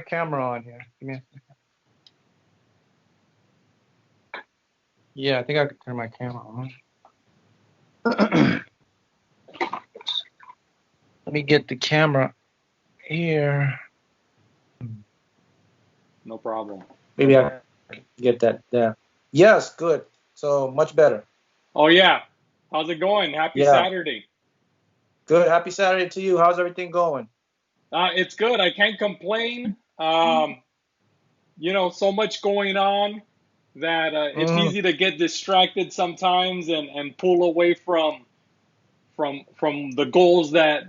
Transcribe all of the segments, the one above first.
camera on here. Yeah, I think I could turn my camera on. Let me get the camera here. No problem. Maybe I can get that there. Yes, good. So much better. Oh, yeah. How's it going? Happy Saturday. Good. Happy Saturday to you. How's everything going? It's good. I can't complain. So much going on that it's easy to get distracted sometimes and pull away from the goals that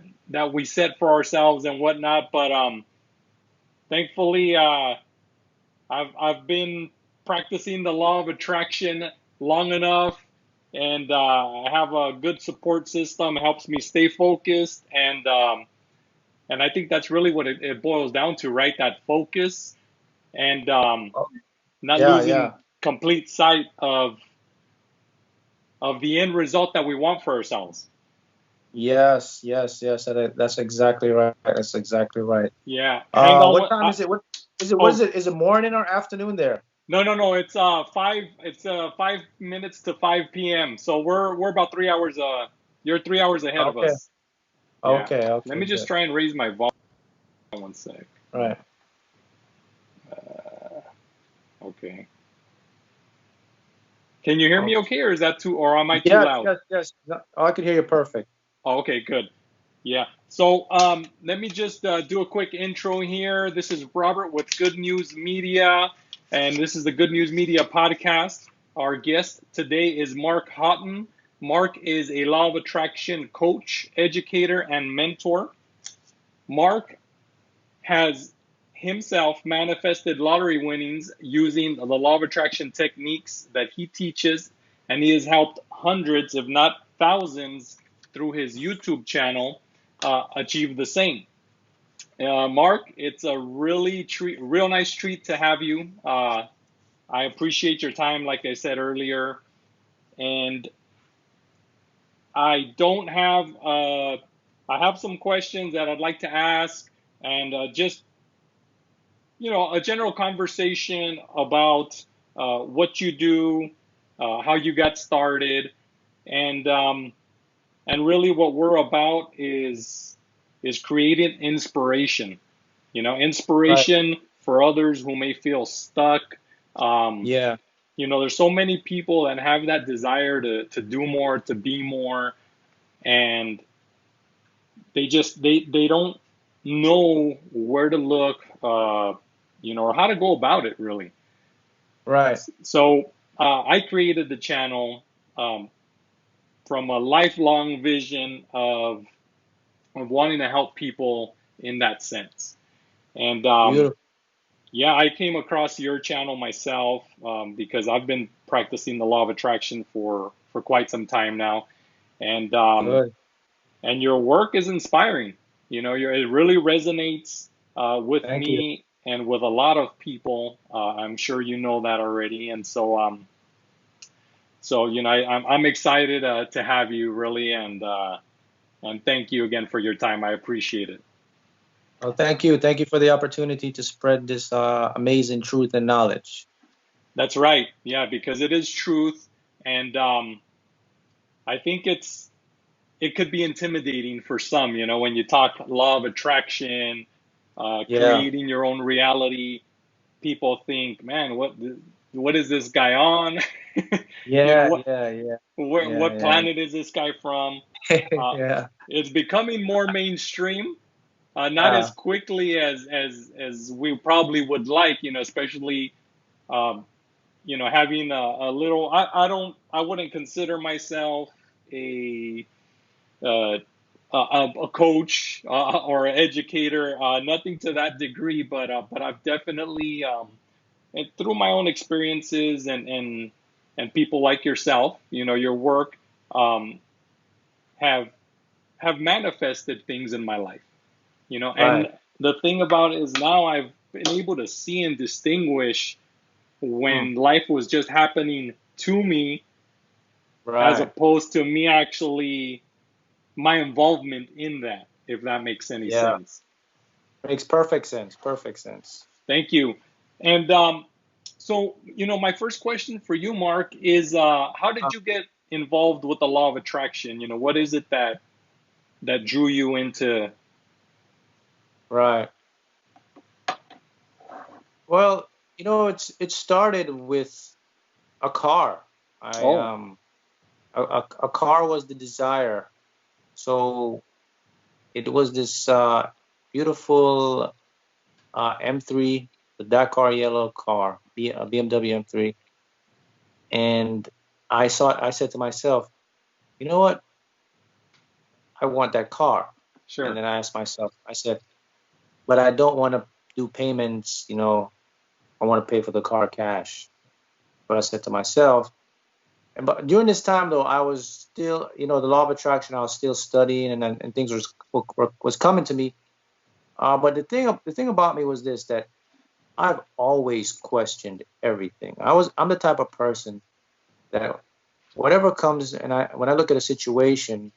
we set for ourselves and whatnot. But thankfully, I've been practicing the law of attraction long enough, and I have a good support system. It helps me stay focused, and I think that's really what it boils down to, right? That focus and not losing complete sight of the end result that we want for ourselves. Yes. That's exactly right. That's exactly right. Yeah. What time is it? What is it? Is it morning or afternoon there? No. It's 5 minutes to 5 p.m. So we're about 3 hours. You're 3 hours ahead of us. Yeah. Okay. Let me just try and raise my volume. One sec. Right. Okay. Can you hear me okay, or is that or am I too loud? Yes. Oh, I can hear you perfect. Oh, okay, good. Yeah. So let me just do a quick intro here. This is Robert with Good News Media, and this is the Good News Media podcast. Our guest today is Mark Haughton. Mark is a law of attraction coach, educator, and mentor. Mark has himself manifested lottery winnings using the law of attraction techniques that he teaches, and he has helped hundreds, if not thousands, through his YouTube channel achieve the same. Mark, it's a real nice treat to have you. I appreciate your time, like I said earlier, and I don't have. I have some questions that I'd like to ask, and just a general conversation about what you do, how you got started, and really what we're about is creating inspiration. Inspiration for others who may feel stuck. There's so many people that have that desire to do more, to be more, and they don't know where to look, or how to go about it, really. Right. So I created the channel from a lifelong vision of wanting to help people in that sense. And yeah, I came across your channel myself because I've been practicing the law of attraction for quite some time now, and your work is inspiring. It really resonates with me and with a lot of people. I'm sure you know that already, and so I'm excited to have you, really, and thank you again for your time. I appreciate it. Well, thank you for the opportunity to spread this amazing truth and knowledge. That's right. Yeah, because it is truth, and I think it could be intimidating for some, when you talk law of attraction, creating your own reality. People think, man, what is this guy on? What planet is this guy from? It's becoming more mainstream, not as quickly as we probably would like, especially having a little. I wouldn't consider myself a coach or an educator, nothing to that degree, but I've definitely, and through my own experiences and people like yourself, your work, have manifested things in my life, and the thing about it is now I've been able to see and distinguish when life was just happening to me, as opposed to me actually my involvement in that, if that makes any sense. Makes perfect sense. Perfect sense. Thank you. And so, my first question for you, Mark, is how did you get involved with the law of attraction? What is it that drew you into? Right. Well, it started with a car. I Oh, a car was the desire. So it was this beautiful M3, the Dakar yellow car, a BMW M3, and I said to myself, you know what? I want that car. And sure. then I asked myself, I said, but I don't want to do payments, I want to pay for the car cash. But I said to myself, but during this time though, I was still, the law of attraction, I was still studying and things was coming to me. But the thing about me was this, that I've always questioned everything. I'm the type of person that whatever comes, and when I look at a situation,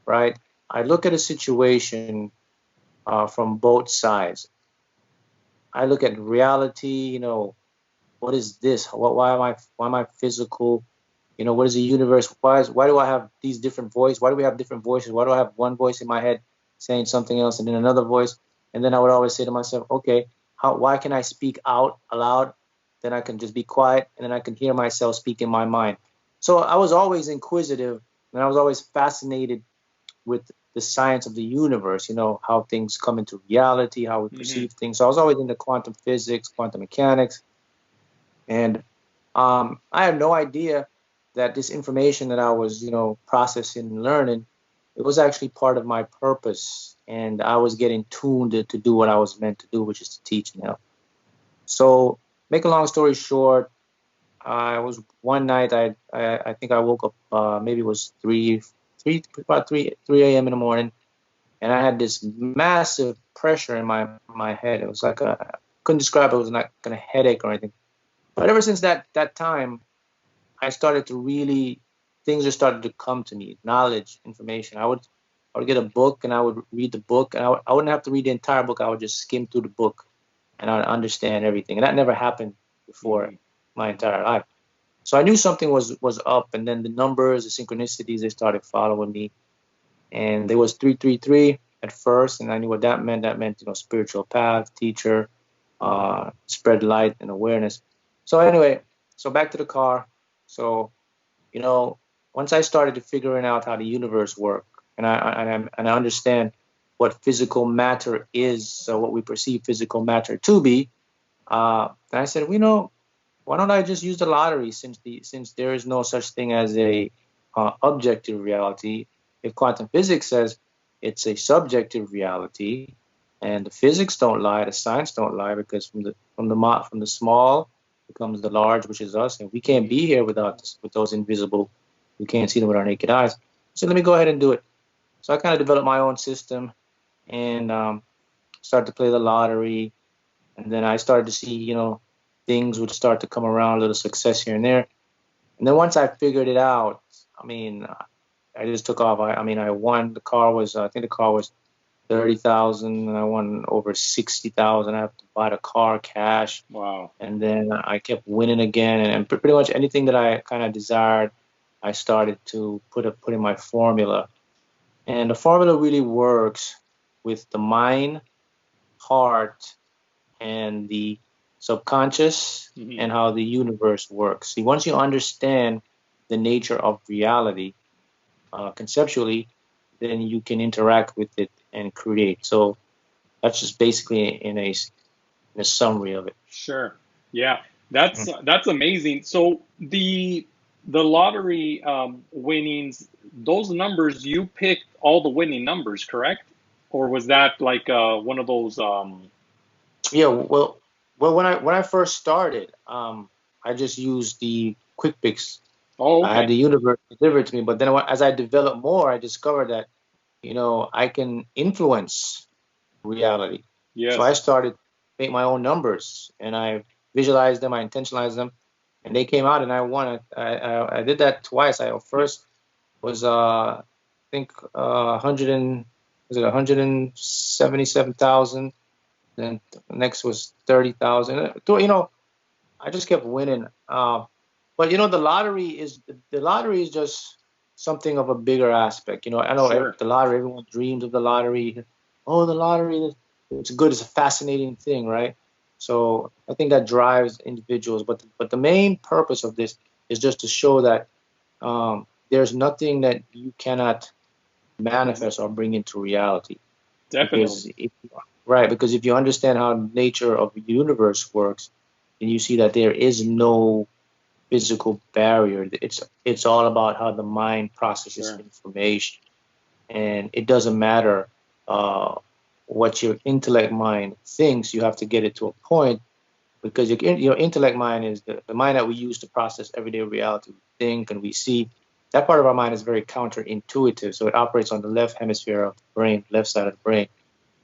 right, I look at a situation from both sides. I look at reality, what is this? Why am I physical? What is the universe? Why do I have these different voices? Why do we have different voices? Why do I have one voice in my head saying something else and then another voice? And then I would always say to myself, okay, why can I speak out aloud? Then I can just be quiet and then I can hear myself speak in my mind. So I was always inquisitive and I was always fascinated with the science of the universe, how things come into reality, how we Hmm. perceive things. So I was always into quantum physics, quantum mechanics, and I had no idea that this information that I was, processing and learning, it was actually part of my purpose, and I was getting tuned to do what I was meant to do, which is to teach and help. So, make a long story short, I was one night. I think I woke up. Maybe it was about three a.m. in the morning, and I had this massive pressure in my head. It was like couldn't describe it. It was not like a headache or anything. But ever since that time, I started to really things just started to come to me, knowledge, information. I would get a book and I would read the book, and I wouldn't have to read the entire book. I would just skim through the book and I would understand everything. And that never happened before Hmm. my entire life. So I knew something was up, and then the numbers, the synchronicities, they started following me. And there was 333 at first, and I knew what that meant. That meant, spiritual path, teacher, spread light and awareness. So anyway, so back to the car. So, you know, once I started to figuring out how the universe works, and I understand what physical matter is, so what we perceive physical matter to be, then I said, why don't I just use the lottery, since there is no such thing as a objective reality? If quantum physics says it's a subjective reality, and the physics don't lie, the science don't lie, because from the small becomes the large, which is us, and we can't be here with those invisible. We can't see them with our naked eyes. So let me go ahead and do it. So I kind of developed my own system and started to play the lottery, and then I started to see, things would start to come around, a little success here and there. And then once I figured it out, I mean, I just took off. I won. The car was, I think the car was 30,000, and I won over 60,000. I have to buy the car cash, Wow. and then I kept winning again, and pretty much anything that I kind of desired, I started to put in my formula, and the formula really works with the mind, heart, and the subconscious, Hmm. and how the universe works. See, once you understand the nature of reality conceptually, then you can interact with it and create. So that's just basically in a summary of it. Sure. Yeah, that's amazing. So the lottery winnings, those numbers you picked all the winning numbers, correct? Or was that like one of those? Yeah, well, when I first started, I just used the quick picks. Oh, I had okay. the universe deliver it to me, but then as I developed more, I discovered that I can influence reality. So I Yes. started to make my own numbers, and I visualized them, I intentionalized them, and they came out, and I won. I did that twice. I first was I think 100 and was it 177,000, Then next was 30,000. I just kept winning. But the lottery is just something of a bigger aspect. I know Sure. the lottery. Everyone dreams of the lottery. Oh, the lottery. It's good. It's a fascinating thing, right? So I think that drives individuals. But the main purpose of this is just to show that there's nothing that you cannot manifest or bring into reality. Definitely. Because because if you understand how nature of the universe works, then you see that there is no physical barrier. It's all about how the mind processes Sure. information, and it doesn't matter uh, what your intellect mind thinks. You have to get it to a point because your intellect mind is the mind that we use to process everyday reality. We think and we see. That part of our mind is very counterintuitive, so it operates on the left hemisphere of the brain, left side of the brain.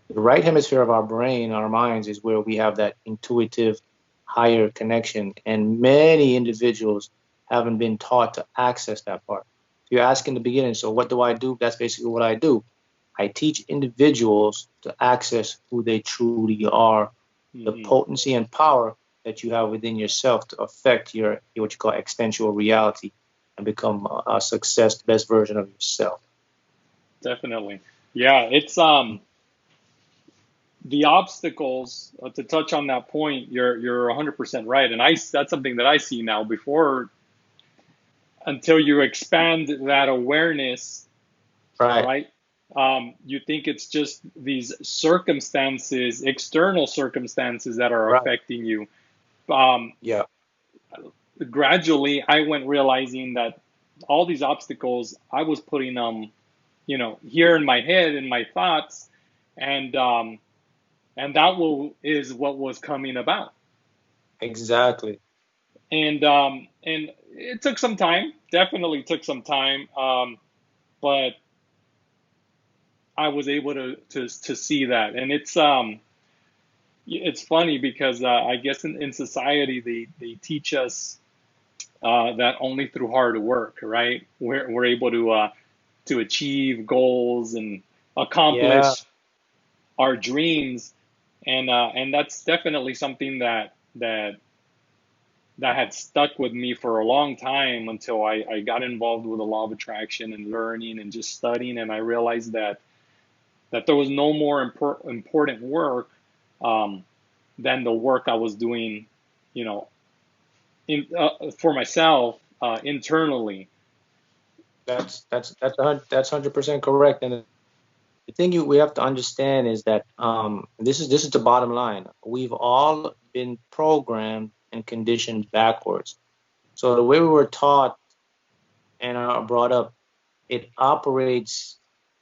The right hemisphere of our brain, our minds, is where we have that intuitive, higher connection. And many individuals haven't been taught to access that part. If you ask in the beginning, so what do I do? That's basically what I do. I teach individuals to access who they truly are, the Hmm. potency and power that you have within yourself to affect your what you call extensual reality and become a success, the best version of yourself. Definitely. Yeah, it's the obstacles to touch on that point. You're 100% right, and I that's something that I see now. Before, until you expand that awareness, Right, right? You think it's just these circumstances, external circumstances that are right, affecting you. Um, yeah, Gradually, I went realizing that all these obstacles, I was putting here in my head, in my thoughts, and is what was coming about. exactly. And it took some time, definitely took some time, but I was able to see that, and it's funny because I guess in society they teach us that only through hard work, right? We're able to achieve goals and Yeah, accomplish our dreams, and that's definitely something that had stuck with me for a long time until I got involved with the law of attraction and learning and just studying, and I realized that there was no more important work um, than the work I was doing, you know, for myself internally. that's 100% correct. And the thing we have to understand is that this is the bottom line. We've all been programmed and conditioned backwards. So the way we were taught and are brought up, it operates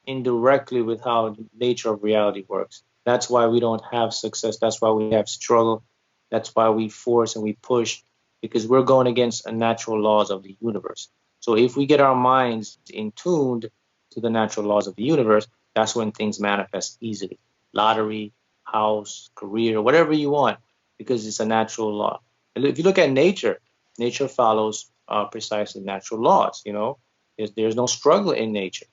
indirectly with how the nature of reality works. That's why we don't have success. That's why we have struggle. That's why we force and we push because we're going against the natural laws of the universe. So if we get our minds in tuned to the natural laws of the universe, that's when things manifest easily. Lottery, house, career, whatever you want, because it's a natural law. And if you look at nature, nature follows precisely natural laws. There's no struggle in nature.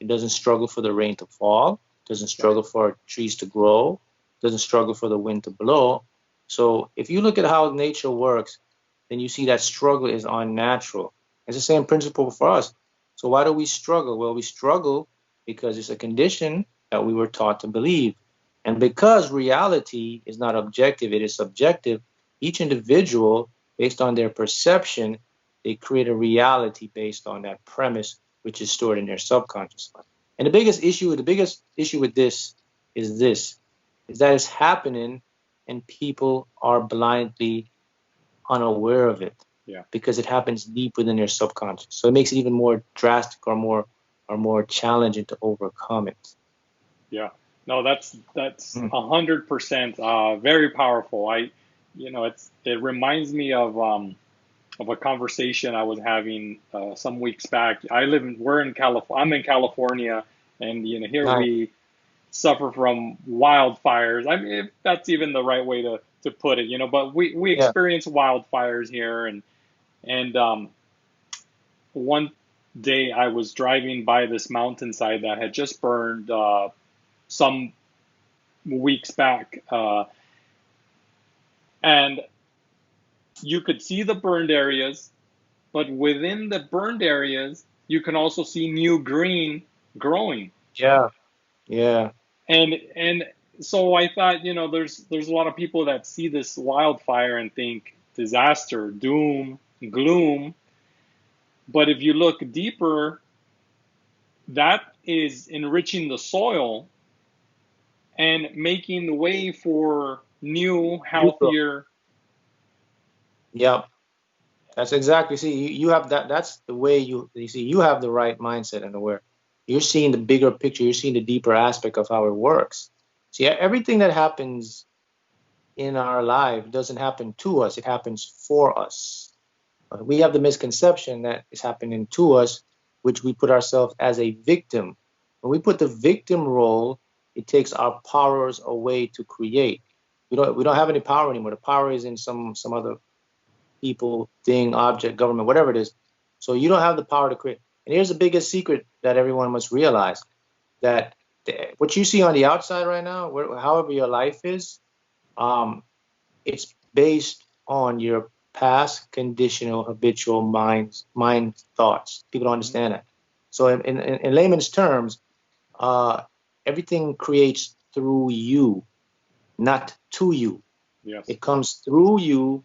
It doesn't struggle for the rain to fall, doesn't Right. struggle for trees to grow, doesn't struggle for the wind to blow. So if you look at how nature works, then you see that struggle is unnatural. It's the same principle for us. So why do we struggle? Well, we struggle because it's a condition that we were taught to believe. And because reality is not objective, it is subjective, each individual, based on their perception, they create a reality based on that premise, which is stored in their subconscious mind. And the biggest issue with this, is that it's happening and people are blindly unaware of it Yeah. because it happens deep within their subconscious. So it makes it even more drastic or more challenging to overcome it. Yeah. No, that's Mm. 100% very powerful. It reminds me of a conversation I was having some weeks back. We're in California. I'm in California, and here Nice. we suffer from wildfires. I mean, if that's even the right way to put it, but we Yeah. experience wildfires here, and one day I was driving by this mountainside that had just burned some weeks back, and you could see the burned areas, but within the burned areas, you can also see new green growing. Yeah. Yeah. And so I thought, there's a lot of people that see this wildfire and think disaster, doom, gloom. But if you look deeper, that is enriching the soil and making the way for new, You go. healthier. Yep. That's exactly. See, you have that. That's the way you see. You have the right mindset and aware. You're seeing the bigger picture. You're seeing the deeper aspect of how it works. See, everything that happens in our life doesn't happen to us. It happens for us. We have the misconception that it's happening to us, which we put ourselves as a victim. When we put the victim role, it takes our powers away to create. We don't have any power anymore. The power is in some other people, thing, object, government, whatever it is. So you don't have the power to create. And here's the biggest secret that everyone must realize, that what you see on the outside right now, however your life is, it's based on your past conditional habitual mind thoughts. People don't understand that. So in layman's terms, uh, everything creates through you, not to you. Yes. It comes through you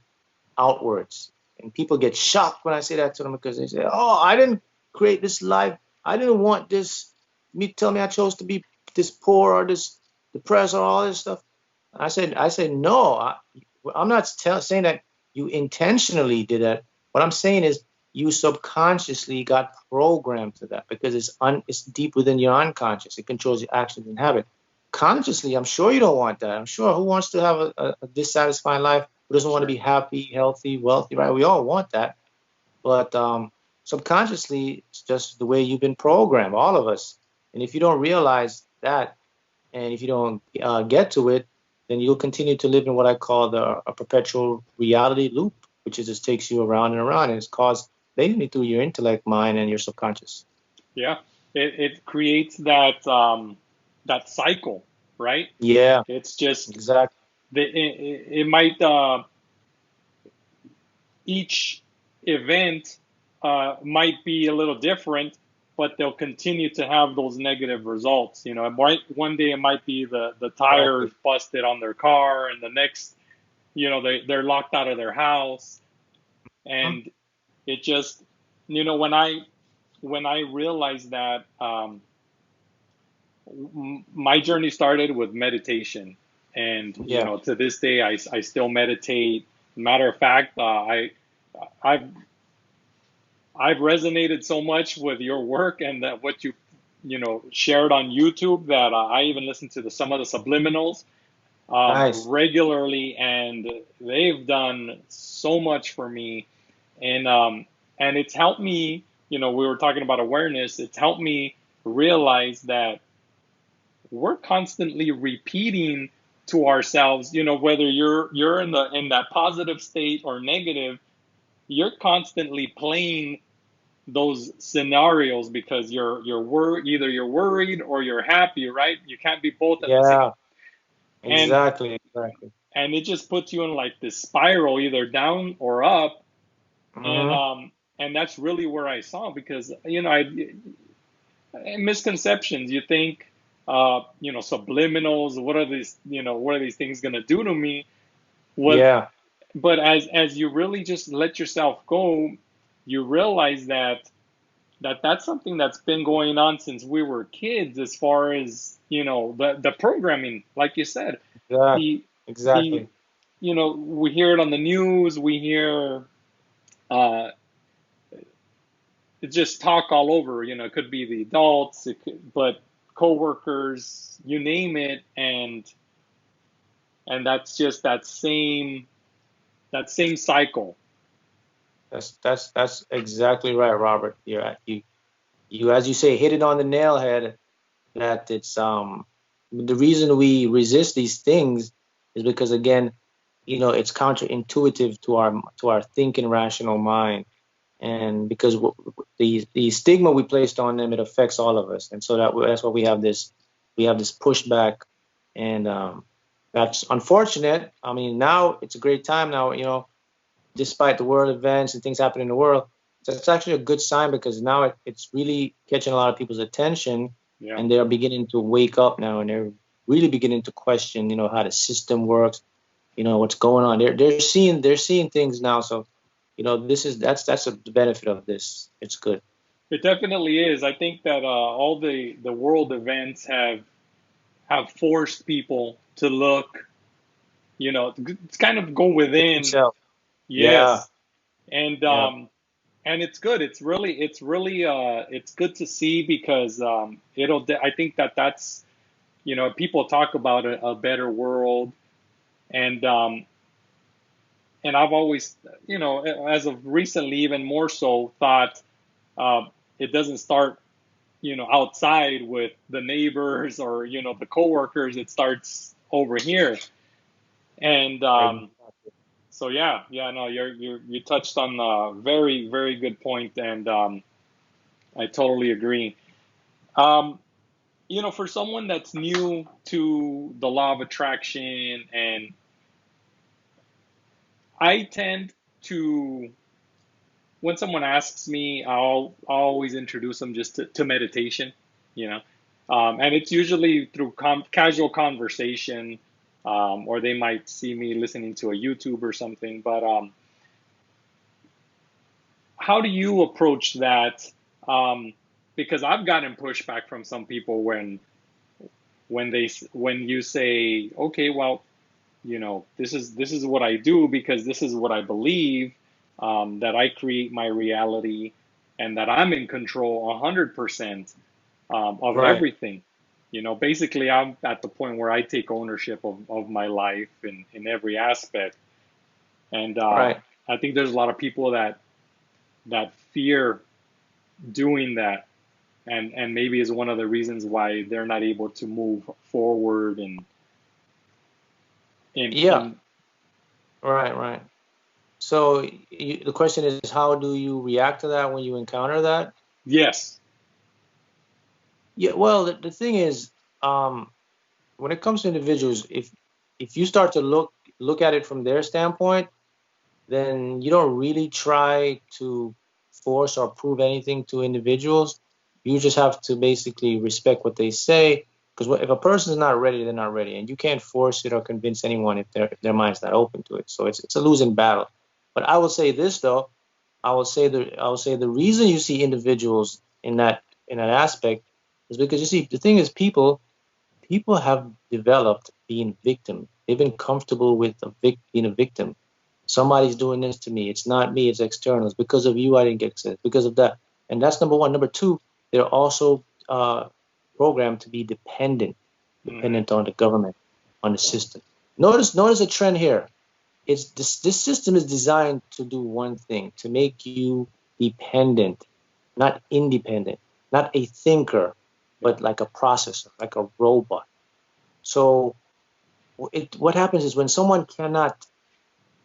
outwards. And people get shocked when I say that to them, because they say, "Oh, I didn't create this life. I didn't want this. Me tell me I chose to be this poor or this depressed or all this stuff." I said, no. I'm not saying that you intentionally did that. What I'm saying is you subconsciously got programmed to that, because it's deep within your unconscious. It controls your actions and habit. Consciously, I'm sure you don't want that. I'm sure, who wants to have a dissatisfying life? Who doesn't want to Sure. be happy, healthy, wealthy, right? We all want that. But subconsciously, it's just the way you've been programmed, all of us. And if you don't realize that, and if you don't get to it, then you'll continue to live in what I call a perpetual reality loop, which is just takes you around and around, and it's caused mainly through your intellect, mind, and your subconscious. Yeah. It creates that cycle, right? Yeah, It's just exactly. it might each event might be a little different, but they'll continue to have those negative results. One day it might be the tires Exactly. busted on their car, and the next, they're locked out of their house, Mhm. and it just, when I realized that, my journey started with meditation, and Yeah. to this day I still meditate. Matter of fact, I've I've resonated so much with your work and that what you shared on YouTube, that I even listen to some of the subliminals Nice. regularly, and they've done so much for me, and it's helped me. We were talking about awareness. It's helped me realize that we're constantly repeating to ourselves. Whether you're in that positive state or negative, you're constantly playing those scenarios, because either you're worried or you're happy, right? You can't be both at the same. Yeah. and Exactly. Exactly. and it just puts you in like this spiral, either down or up. and Hmm. um and that's really where I saw, because misconceptions. You think, subliminals, what are these things going to do to me? What Yeah. But as you really just let yourself go, you realize that's something that's been going on since we were kids, as far as the programming, like you said. Exactly. the the Exactly. we hear it on the news, we hear uh just talk all over. It could be the adults, but coworkers, you name it. And that's just that same cycle. That's exactly right, Robert. You, as you say, hit it on the nail head. That it's the reason we resist these things is because, again, it's counterintuitive to our thinking rational mind, and because the stigma we placed on them, it affects all of us, and so that's why we have this pushback And that's unfortunate. I mean, now it's a great time now, despite the world events and things happening in the world. That's actually a good sign because now it's really catching a lot of people's attention, Yeah. and they're beginning to wake up now, and they're really beginning to question, how the system works, what's going on. They're seeing things now. So, that's a benefit of this. It's good. It definitely is. I think that all the world events have forced people to look, it's kind of go within. Yourself. Yeah. Yes. And Yeah. and it's good. It's really it's good to see because I think that that's, people talk about a better world, and and I've always, as of recently even more so, thought uh, it doesn't start, outside with the neighbors or, the coworkers. It starts over here. And so yeah, no, you touched on a very, very good point, and I totally agree. Um, for someone that's new to the law of attraction, and I tend to, when someone asks me, I'll always introduce them just to meditation, you know, and it's usually through casual conversation, or they might see me listening to a YouTube or something. But how do you approach that? Because I've gotten pushback from some people when you say, okay, well, this is what I do because this is what I believe, that I create my reality, and that I'm in control 100% of Right. everything. Basically, I'm at the point where I take ownership of my life in every aspect. And Right. I think there's a lot of people that fear doing that, and maybe is one of the reasons why they're not able to move forward Yeah. in Right. Right. So the question is, how do you react to that when you encounter that? yes. Yeah. Well, the thing is, um, when it comes to individuals, if you start to look at it from their standpoint, then you don't really try to force or prove anything to individuals. You just have to basically respect what they say. Because if a person is not ready, they're not ready, and you can't force it or convince anyone if their mind's not open to it. So it's a losing battle. But I will say this though, I will say the reason you see individuals in that aspect is because you see the thing is people have developed being victim. They've been comfortable with being a victim. Somebody's doing this to me. It's not me. It's external. It's because of you I didn't get access. Because of that. And that's number one. Number two, they're also programmed to be Hmm. dependent on the government, on the system. Notice a trend here. It's this system is designed to do one thing, to make you dependent, not independent, not a thinker, Yeah. but like a processor, like a robot. So what happens is when someone cannot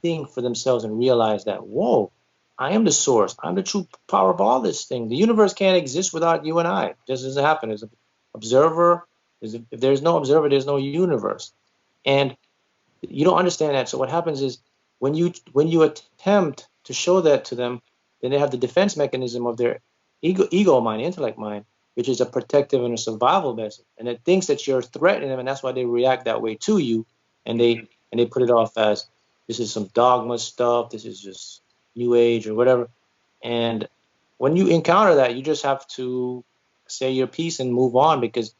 think for themselves and realize that, whoa, I am the source. I'm the true power of all this thing. The universe can't exist without you and I. It just doesn't happen. There's an observer. If there's no observer, there's no universe. And you don't understand that. So what happens is when you attempt to show that to them, then they have the defense mechanism of their ego mind, intellect mind, which is a protective and a survival mechanism, and it thinks that you're threatening them, and that's why they react that way to you, and they Hmm. and they put it off as this is some dogma stuff, this is just new age or whatever. And when you encounter that, you just have to say your piece and move on because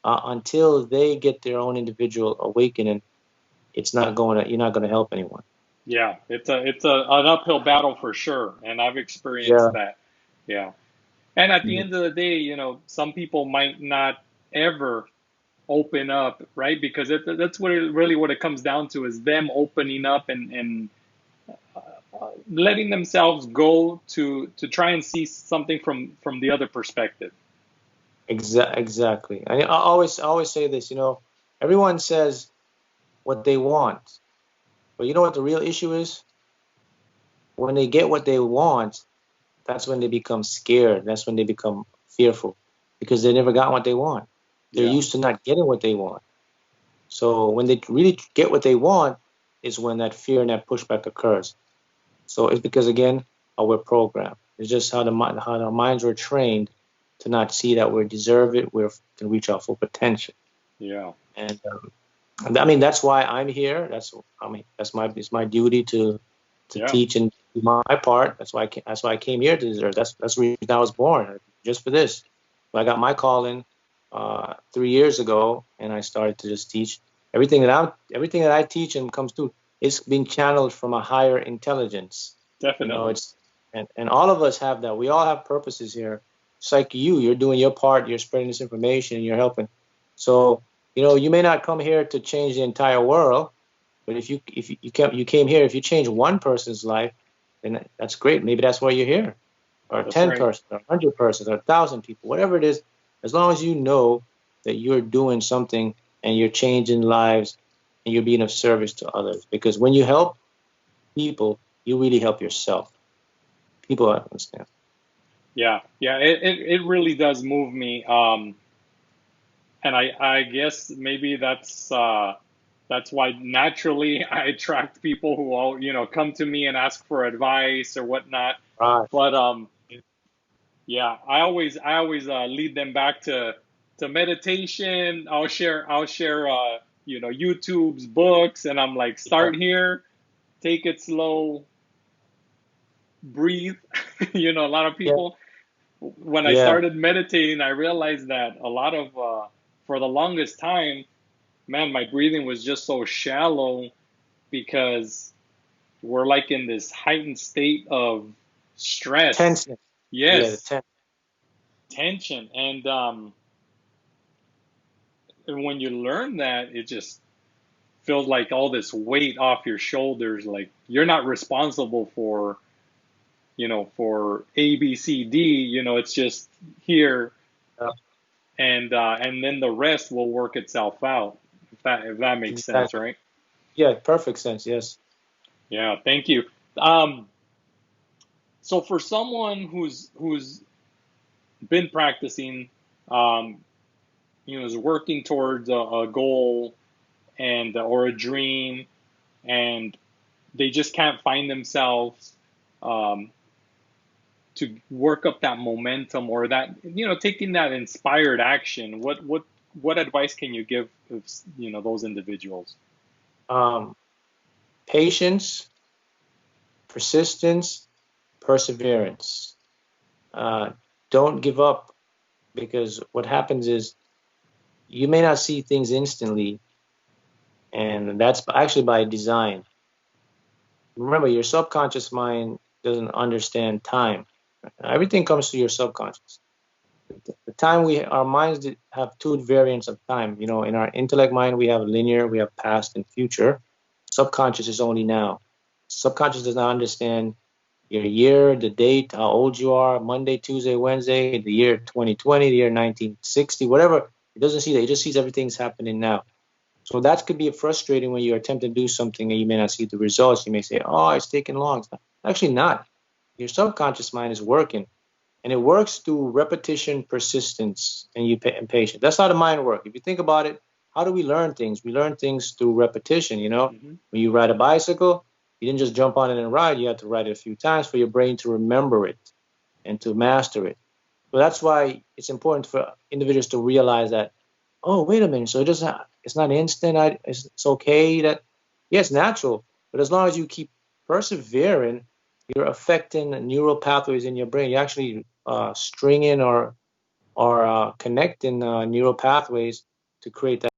until they get their own individual awakening, you're not going to help anyone. Yeah, it's an uphill battle for sure, and I've experienced Yeah. that. Yeah, and at the Mhm. end of the day, some people might not ever open up, right? Because that's what it comes down to is them opening up and letting themselves go to try and see something from the other perspective. Exactly. I always say this, everyone says what they want, but you know what the real issue is? When they get what they want, that's when they become scared. That's when they become fearful because they never got what they want. They're Yeah. used to not getting what they want. So when they really get what they want is when that fear and that pushback occurs. So it's because, again, how we're programmed. It's just how our minds were trained to not see that we deserve it, we can reach our full potential. Yeah. And I mean, that's why I'm here. It's my duty to Yeah. teach and do my part. That's why I came here to deserve. That's the reason I was born, just for this. So I got my calling 3 years ago, and I started to just teach everything that I teach and comes through is being channeled from a higher intelligence. Definitely. It's and all of us have that. We all have purposes here. It's like you're doing your part. You're spreading this information. You're helping. So you may not come here to change the entire world, but if you came here, if you change one person's life, then that's great. Maybe that's why you're here, or That's 10 right. persons, or 100 persons, or 1,000 people, whatever it is. As long as you know that you're doing something and you're changing lives and you're being of service to others, because when you help people, you really help yourself. People understand. Yeah. Yeah. It really does move me. And I guess maybe that's why naturally I attract people who all come to me and ask for advice or whatnot. Right. But yeah, I always lead them back to meditation. I'll share YouTube's books, and I'm like, Yeah. start here, take it slow, breathe. A lot of Yeah. people, when I Yeah. started meditating, I realized that a lot of for the longest time, man, my breathing was just so shallow because we're like in this heightened state of stress. Tenseness. Yeah. The Yes, tense. tension. And when you learn that, it just feels like all this weight off your shoulders. Like you're not responsible for A, B, C, D. It's just here, Yeah. and then the rest will work itself out. If that makes sense, Exactly. right? Yeah. Perfect sense. Yes. Yeah. Thank you. Um, so for someone who's been practicing, um, is working towards a goal and or a dream, and they just can't find themselves um, to work up that momentum or that taking that inspired action. What advice can you give those individuals? Um, Patience, persistence, perseverance. Uh, don't give up, because what happens is you may not see things instantly, and that's actually by design. Remember, your subconscious mind doesn't understand time. Everything comes through your subconscious. The time our minds have two variants of time. In our intellect mind, we have linear, we have past and future. Subconscious is only now. Subconscious does not understand your year, the date, how old you are, Monday, Tuesday, Wednesday, the year 2020, the year 1960, whatever. It doesn't see that. It just sees everything's happening now. So that could be frustrating when you attempt to do something and you may not see the results. You may say, "Oh, it's taking long." It's actually not. Your subconscious mind is working, and it works through repetition, persistence, and patience. That's how the mind works. If you think about it, how do we learn things? We learn things through repetition. Hmm. When you ride a bicycle, you didn't just jump on it and ride. You have to ride it a few times for your brain to remember it and to master it. So that's why it's important for individuals to realize that, oh, wait a minute. So it's not instant. It's okay that, yes, natural. But as long as you keep persevering, you're affecting neural pathways in your brain. You're actually stringing or connecting neural pathways to create that